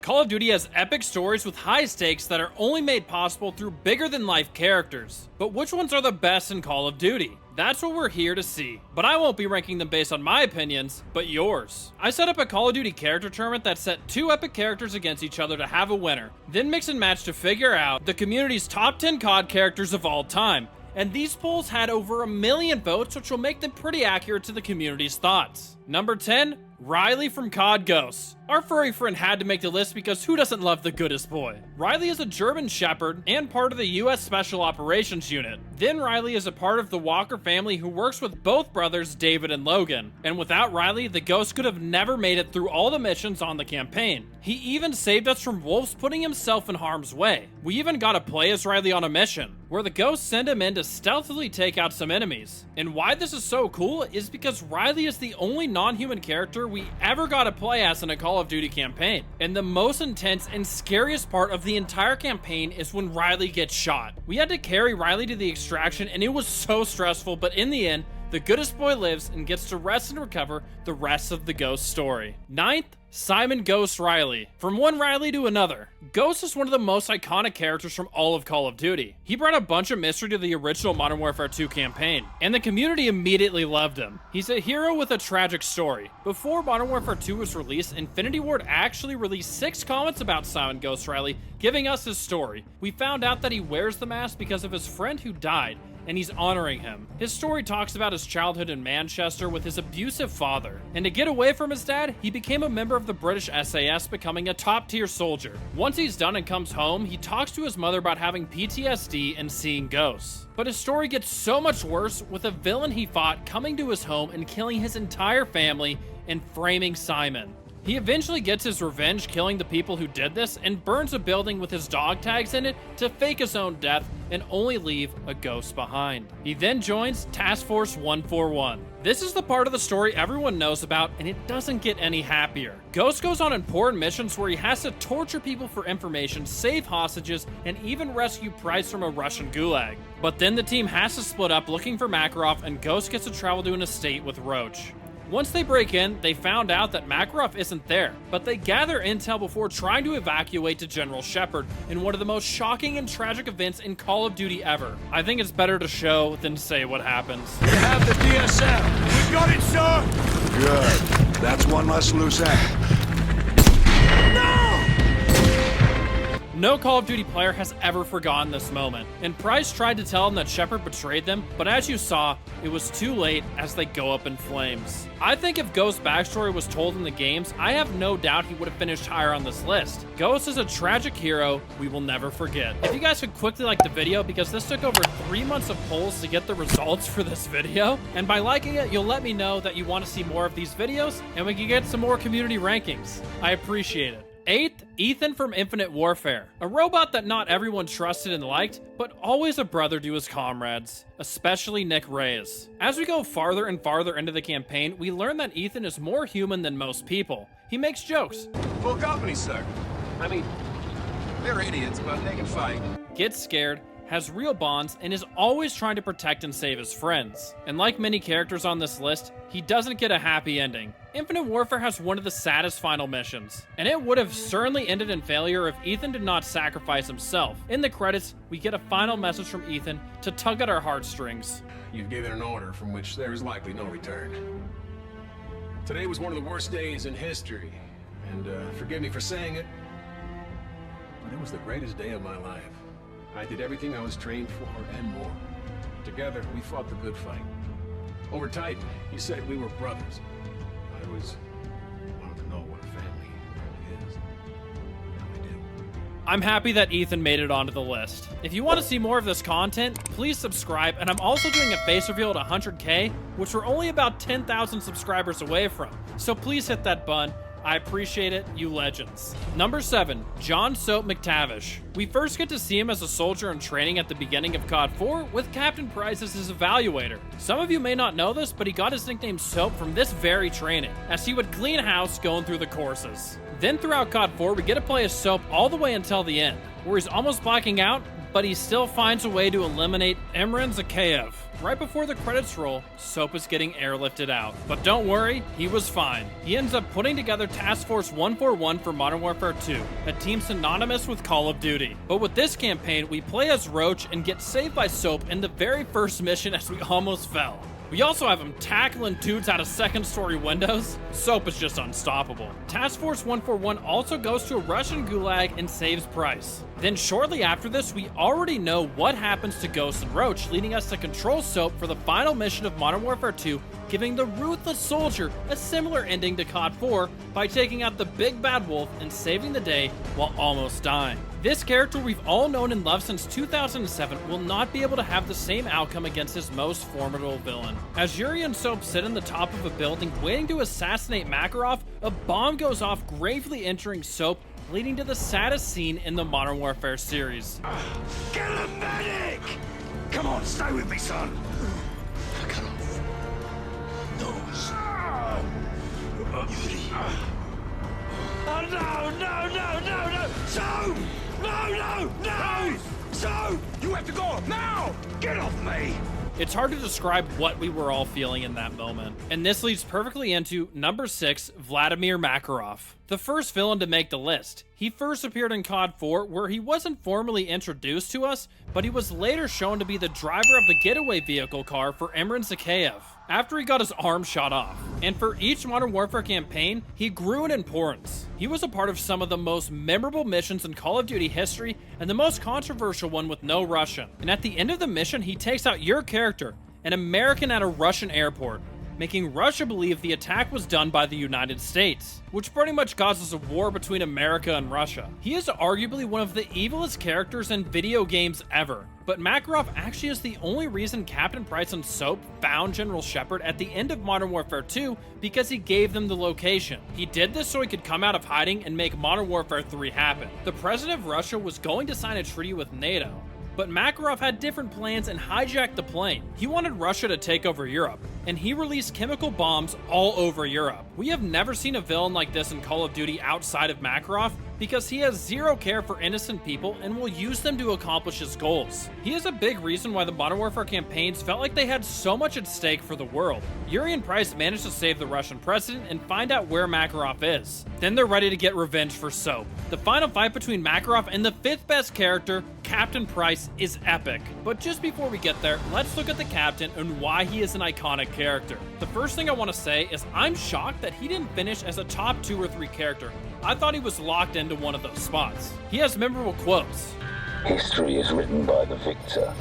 Call of Duty has epic stories with high stakes that are only made possible through bigger-than-life characters. But which ones are the best in Call of Duty? That's what we're here to see. But I won't be ranking them based on my opinions, but yours. I set up a Call of Duty character tournament that set 2 epic characters against each other to have a winner, then mix and match to figure out the community's top 10 COD characters of all time. And these polls had over 1 million votes, which will make them pretty accurate to the community's thoughts. Number 10, Riley from COD Ghosts. Our furry friend had to make the list because who doesn't love the goodest boy? Riley is a German Shepherd and part of the US Special Operations Unit. Then Riley is a part of the Walker family who works with both brothers David and Logan. And without Riley, the Ghost could have never made it through all the missions on the campaign. He even saved us from wolves putting himself in harm's way. We even got to play as Riley on a mission, where the Ghosts send him in to stealthily take out some enemies. And why this is so cool is because Riley is the only non-human character we ever got to play as in a Call of Duty campaign. And the most intense and scariest part of the entire campaign is when Riley gets shot. We had to carry Riley to the extraction and it was so stressful, but in the end, the goodest boy lives and gets to rest and recover the rest of the Ghost story. 9th, Simon Ghost Riley. From one Riley to another, Ghost is one of the most iconic characters from all of Call of Duty. He brought a bunch of mystery to the original Modern Warfare 2 campaign, and the community immediately loved him. He's a hero with a tragic story. Before Modern Warfare 2 was released, Infinity Ward actually released 6 comments about Simon Ghost Riley, giving us his story. We found out that he wears the mask because of his friend who died, and he's honoring him. His story talks about his childhood in Manchester with his abusive father. And to get away from his dad, he became a member of the British SAS, becoming a top-tier soldier. Once he's done and comes home, he talks to his mother about having PTSD and seeing ghosts. But his story gets so much worse with a villain he fought coming to his home and killing his entire family and framing Simon. He eventually gets his revenge, killing the people who did this, and burns a building with his dog tags in it to fake his own death and only leave a ghost behind. He then joins Task Force 141. This is the part of the story everyone knows about, and it doesn't get any happier. Ghost goes on important missions where he has to torture people for information, save hostages, and even rescue Price from a Russian gulag. But then the team has to split up looking for Makarov, and Ghost gets to travel to an estate with Roach. Once they break in, they found out that Makarov isn't there, but they gather intel before trying to evacuate to General Shepard in one of the most shocking and tragic events in Call of Duty ever. I think it's better to show than say what happens. You have the DSM. We got it, sir. Good. That's one less loose end. No Call of Duty player has ever forgotten this moment, and Price tried to tell him that Shepard betrayed them, but as you saw, it was too late as they go up in flames. I think if Ghost's backstory was told in the games, I have no doubt he would have finished higher on this list. Ghost is a tragic hero we will never forget. If you guys could quickly like the video, because this took over 3 months of polls to get the results for this video, and by liking it, you'll let me know that you want to see more of these videos, and we can get some more community rankings. I appreciate it. 8th, Ethan from Infinite Warfare. A robot that not everyone trusted and liked, but always a brother to his comrades, especially Nick Reyes. As we go farther and farther into the campaign, we learn that Ethan is more human than most people. He makes jokes. Full company, sir. I mean, they're idiots, but they can fight. Gets scared, has real bonds, and is always trying to protect and save his friends. And like many characters on this list, he doesn't get a happy ending. Infinite Warfare has one of the saddest final missions, and it would have certainly ended in failure if Ethan did not sacrifice himself. In the credits, we get a final message from Ethan to tug at our heartstrings. You've given an order from which there is likely no return. Today was one of the worst days in history, and forgive me for saying it, but it was the greatest day of my life. I did everything I was trained for and more. Together, we fought the good fight. Over Titan, you said we were brothers. I always wanted to know what a family really is. Now I do. I'm happy that Ethan made it onto the list. If you want to see more of this content, please subscribe, and I'm also doing a face reveal at 100K, which we're only about 10,000 subscribers away from. So please hit that button. I appreciate it, you legends. Number 7, John Soap McTavish. We first get to see him as a soldier in training at the beginning of COD 4 with Captain Price as his evaluator. Some of you may not know this, but he got his nickname Soap from this very training, as he would clean house going through the courses. Then throughout COD 4, we get to play as Soap all the way until the end, where he's almost blacking out, but he still finds a way to eliminate Emran Zakhaev. Right before the credits roll, Soap is getting airlifted out. But don't worry, he was fine. He ends up putting together Task Force 141 for Modern Warfare 2, a team synonymous with Call of Duty. But with this campaign, we play as Roach and get saved by Soap in the very first mission as we almost fell. We also have him tackling dudes out of second-story windows. Soap is just unstoppable. Task Force 141 also goes to a Russian gulag and saves Price. Then shortly after this, we already know what happens to Ghost and Roach, leading us to control Soap for the final mission of Modern Warfare 2, giving the Ruthless Soldier a similar ending to COD 4 by taking out the Big Bad Wolf and saving the day while almost dying. This character we've all known and loved since 2007 will not be able to have the same outcome against his most formidable villain. As Yuri and Soap sit in the top of a building waiting to assassinate Makarov, a bomb goes off, gravely injuring Soap, leading to the saddest scene in the Modern Warfare series. Get a medic! Come on, stay with me, son. Cut off. Nose. Yuri. Oh no! So! No! So! You have to go now! Get off me! It's hard to describe what we were all feeling in that moment. And this leads perfectly into number 6, Vladimir Makarov. The first villain to make the list. He first appeared in COD 4, where he wasn't formally introduced to us, but he was later shown to be the driver of the getaway vehicle car for Emran Zakhaev, after he got his arm shot off. And for each Modern Warfare campaign, he grew in importance. He was a part of some of the most memorable missions in Call of Duty history, and the most controversial one with no Russian. And at the end of the mission, he takes out your character, an American at a Russian airport, making Russia believe the attack was done by the United States, which pretty much causes a war between America and Russia. He is arguably one of the evilest characters in video games ever, but Makarov actually is the only reason Captain Price and Soap found General Shepard at the end of Modern Warfare 2 because he gave them the location. He did this so he could come out of hiding and make Modern Warfare 3 happen. The president of Russia was going to sign a treaty with NATO, but Makarov had different plans and hijacked the plane. He wanted Russia to take over Europe, and he released chemical bombs all over Europe. We have never seen a villain like this in Call of Duty outside of Makarov, because he has zero care for innocent people and will use them to accomplish his goals. He is a big reason why the Modern Warfare campaigns felt like they had so much at stake for the world. Yuri and Price managed to save the Russian president and find out where Makarov is. Then they're ready to get revenge for Soap. The final fight between Makarov and the 5th best character, Captain Price, is epic. But just before we get there, let's look at the Captain and why he is an iconic character. The first thing I want to say is I'm shocked that he didn't finish as a top 2 or 3 character. I thought he was locked into one of those spots. He has memorable quotes. History is written by the victor.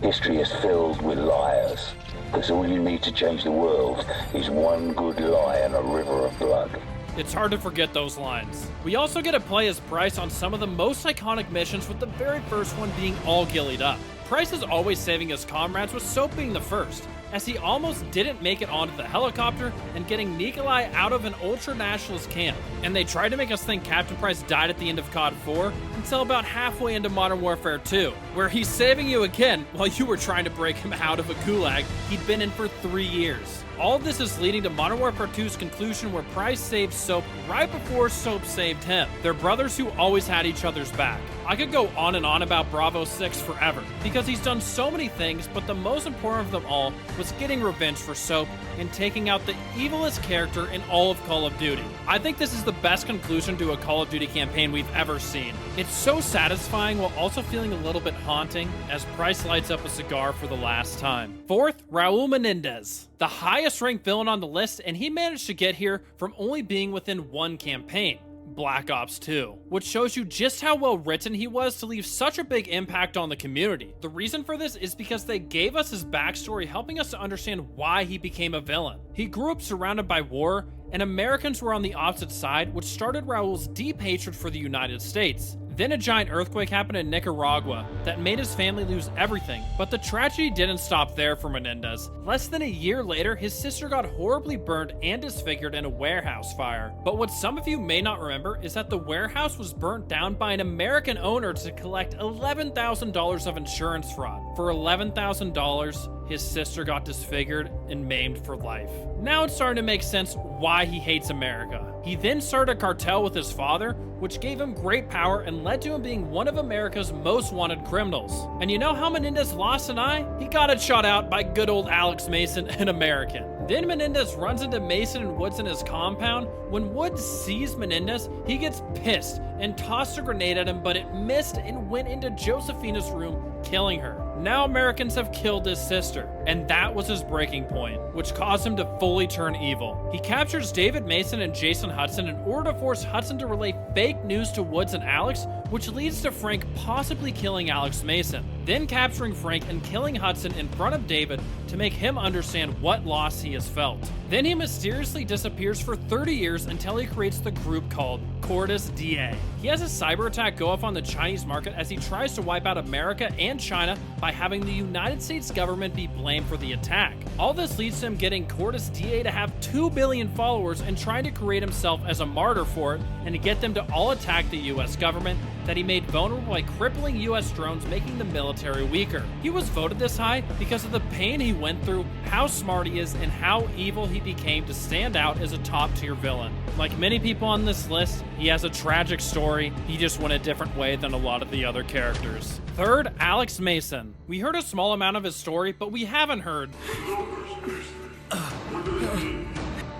History is filled with liars, because all you need to change the world is one good lie and a river of blood. It's hard to forget those lines. We also get to play as Price on some of the most iconic missions, with the very first one being all gillied up. Price is always saving his comrades, with Soap being the first, as he almost didn't make it onto the helicopter and getting Nikolai out of an ultra-nationalist camp. And they tried to make us think Captain Price died at the end of COD 4 until about halfway into Modern Warfare 2, where he's saving you again while you were trying to break him out of a gulag he'd been in for 3 years. All of this is leading to Modern Warfare 2's conclusion, where Price saved Soap right before Soap saved him. They're brothers who always had each other's back. I could go on and on about Bravo 6 forever, because he's done so many things, but the most important of them all was getting revenge for Soap and taking out the evilest character in all of Call of Duty. I think this is the best conclusion to a Call of Duty campaign we've ever seen. It's so satisfying while also feeling a little bit haunting as Price lights up a cigar for the last time. 4th, Raul Menendez. The highest ranked villain on the list, and he managed to get here from only being within one campaign, Black Ops 2, which shows you just how well written he was to leave such a big impact on the community. The reason for this is because they gave us his backstory, helping us to understand why he became a villain. He grew up surrounded by war, and Americans were on the opposite side, which started Raul's deep hatred for the United States. Then a giant earthquake happened in Nicaragua that made his family lose everything, but the tragedy didn't stop there for Menendez. Less than a year later, his sister got horribly burned and disfigured in a warehouse fire. But what some of you may not remember is that the warehouse was burnt down by an American owner to collect $11,000 of insurance fraud. For $11,000, his sister got disfigured and maimed for life. Now it's starting to make sense why he hates America. He then started a cartel with his father, which gave him great power and led to him being one of America's most wanted criminals. And you know how Menendez lost an eye? He got it shot out by good old Alex Mason, an American. Then Menendez runs into Mason and Woods in his compound. When Woods sees Menendez, he gets pissed and tossed a grenade at him, but it missed and went into Josefina's room, killing her. Now Americans have killed his sister, and that was his breaking point, which caused him to fully turn evil. He captures David Mason and Jason Hudson in order to force Hudson to relay fake news to Woods and Alex, which leads to Frank possibly killing Alex Mason, then capturing Frank and killing Hudson in front of David to make him understand what loss he has felt. Then he mysteriously disappears for 30 years until he creates the group called Cordis DA. He has a cyber attack go off on the Chinese market as he tries to wipe out America and China by having the United States government be blamed for the attack. All this leads to him getting Cordis DA to have 2 billion followers and trying to create himself as a martyr for it and to get them to all attack the US government that he made vulnerable by crippling US drones, making the military weaker. He was voted this high because of the pain he went through, how smart he is, and how evil he became to stand out as a top-tier villain. Like many people on this list, he has a tragic story. He just went a different way than a lot of the other characters. Third, Alex Mason. We heard a small amount of his story, but we haven't heard.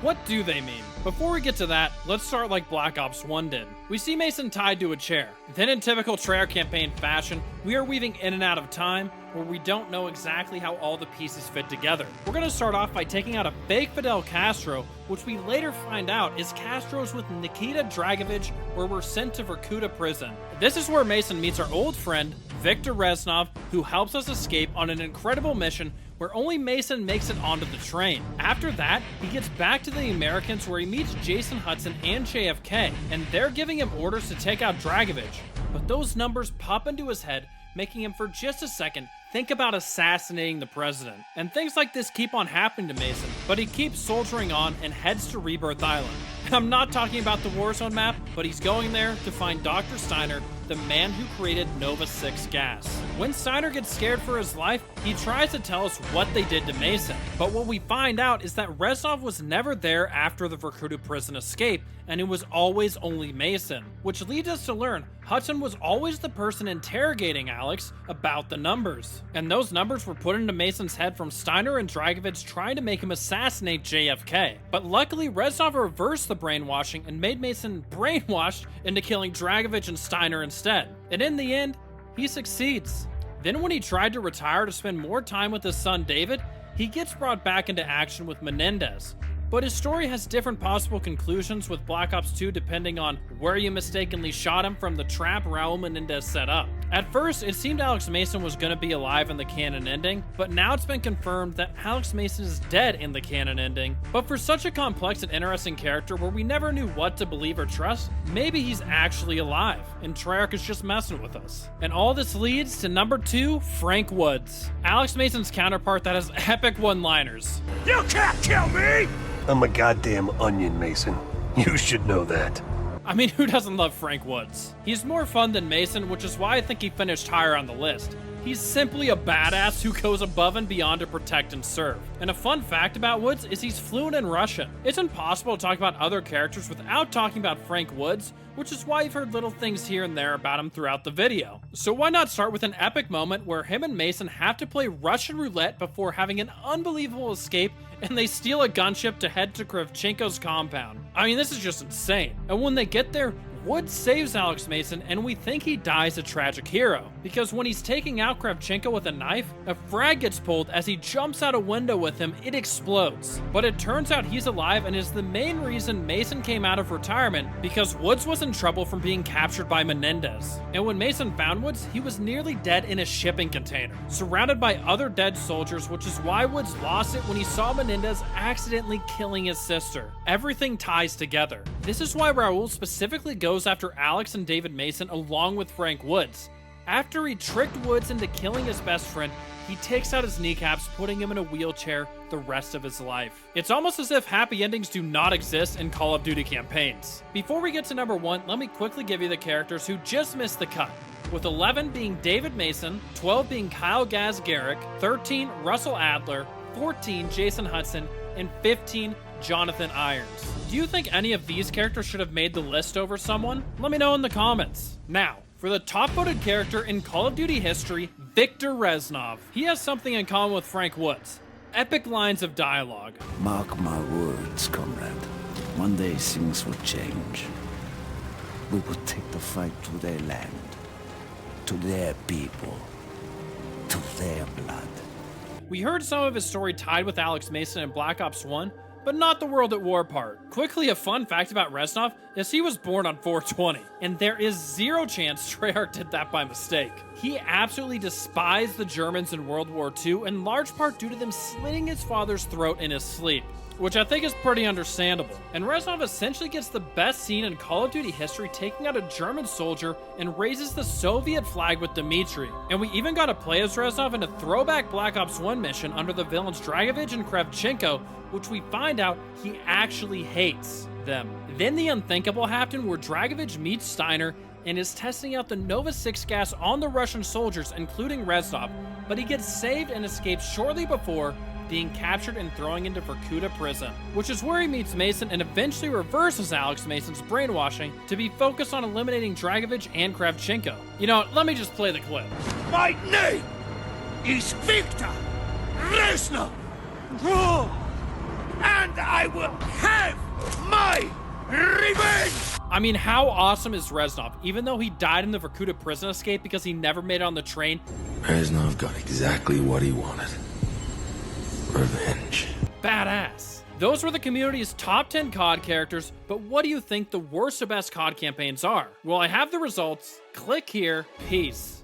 What do they mean? Before we get to that, let's start like Black Ops 1 did. We see Mason tied to a chair. Then in typical Treyarch campaign fashion, we are weaving in and out of time where we don't know exactly how all the pieces fit together. We're going to start off by taking out a fake Fidel Castro, which we later find out is Castro's with Nikita Dragovich, where we're sent to Vorkuta prison. This is where Mason meets our old friend, Viktor Reznov, who helps us escape on an incredible mission where only Mason makes it onto the train. After that, he gets back to the Americans where he meets Jason Hudson and JFK, and they're giving him orders to take out Dragovich. But those numbers pop into his head, making him for just a second think about assassinating the president. And things like this keep on happening to Mason, but he keeps soldiering on and heads to Rebirth Island. And I'm not talking about the Warzone map, but he's going there to find Dr. Steiner, the man who created Nova 6 gas. When Steiner gets scared for his life, he tries to tell us what they did to Mason. But what we find out is that Reznov was never there after the Vorkuta prison escape, and it was always only Mason, which leads us to learn Hudson was always the person interrogating Alex about the numbers. And those numbers were put into Mason's head from Steiner and Dragovich trying to make him assassinate JFK. But luckily, Reznov reversed the brainwashing and made Mason brainwashed into killing Dragovich and Steiner instead. And in the end, he succeeds. Then when he tried to retire to spend more time with his son David, he gets brought back into action with Menendez. But his story has different possible conclusions with Black Ops 2 depending on where you mistakenly shot him from the trap Raul Menendez set up. At first, it seemed Alex Mason was going to be alive in the canon ending, but now it's been confirmed that Alex Mason is dead in the canon ending. But for such a complex and interesting character where we never knew what to believe or trust, maybe he's actually alive, and Treyarch is just messing with us. And all this leads to number 2, Frank Woods. Alex Mason's counterpart that has epic one-liners. You can't kill me! I'm a goddamn onion, Mason. You should know that. I mean, who doesn't love Frank Woods? He's more fun than Mason, which is why I think he finished higher on the list. He's simply a badass who goes above and beyond to protect and serve. And a fun fact about Woods is he's fluent in Russian. It's impossible to talk about other characters without talking about Frank Woods, which is why you've heard little things here and there about him throughout the video. So why not start with an epic moment where him and Mason have to play Russian roulette before having an unbelievable escape and they steal a gunship to head to Kravchenko's compound. I mean, this is just insane. And when they get there, Woods saves Alex Mason, and we think he dies a tragic hero, because when he's taking out Kravchenko with a knife, a frag gets pulled as he jumps out a window with him, it explodes. But it turns out he's alive and is the main reason Mason came out of retirement, because Woods was in trouble from being captured by Menendez. And when Mason found Woods, he was nearly dead in a shipping container, surrounded by other dead soldiers, which is why Woods lost it when he saw Menendez accidentally killing his sister. Everything ties together. This is why Raul specifically goes after Alex and David Mason along with Frank Woods. After he tricked Woods into killing his best friend, he takes out his kneecaps, putting him in a wheelchair the rest of his life. It's almost as if happy endings do not exist in Call of Duty campaigns. Before we get to number 1, let me quickly give you the characters who just missed the cut, with 11 being David Mason, 12 being Kyle Gaz Garrick, 13 Russell Adler, 14 Jason Hudson, and 15 Jonathan Irons. Do you think any of these characters should have made the list over someone? Let me know in the comments. Now, for the top voted character in Call of Duty history, Viktor Reznov. He has something in common with Frank Woods. Epic lines of dialogue. Mark my words, comrade. One day things will change. We will take the fight to their land, to their people, to their blood. We heard some of his story tied with Alex Mason in Black Ops 1, but not the World at War part. Quickly, a fun fact about Reznov is he was born on 420, and there is zero chance Treyarch did that by mistake. He absolutely despised the Germans in World War II, in large part due to them slitting his father's throat in his sleep, which I think is pretty understandable. And Reznov essentially gets the best scene in Call of Duty history, taking out a German soldier and raises the Soviet flag with Dmitri. And we even got to play as Reznov in a throwback Black Ops 1 mission under the villains Dragovich and Kravchenko, which we find out he actually hates them. Then the unthinkable happened where Dragovich meets Steiner and is testing out the Nova 6 gas on the Russian soldiers, including Reznov, but he gets saved and escapes shortly before being captured and throwing into Vorkuta prison, which is where he meets Mason and eventually reverses Alex Mason's brainwashing to be focused on eliminating Dragovich and Kravchenko. You know, let me just play the clip. My name is Viktor Reznov, and I will have my revenge! I mean, how awesome is Reznov? Even though he died in the Vorkuta prison escape because he never made it on the train, Reznov got exactly what he wanted. Revenge. badass. Those were the community's top 10 COD characters, but what do you think the worst to best COD campaigns are? Well, I have the results. Click here. Peace.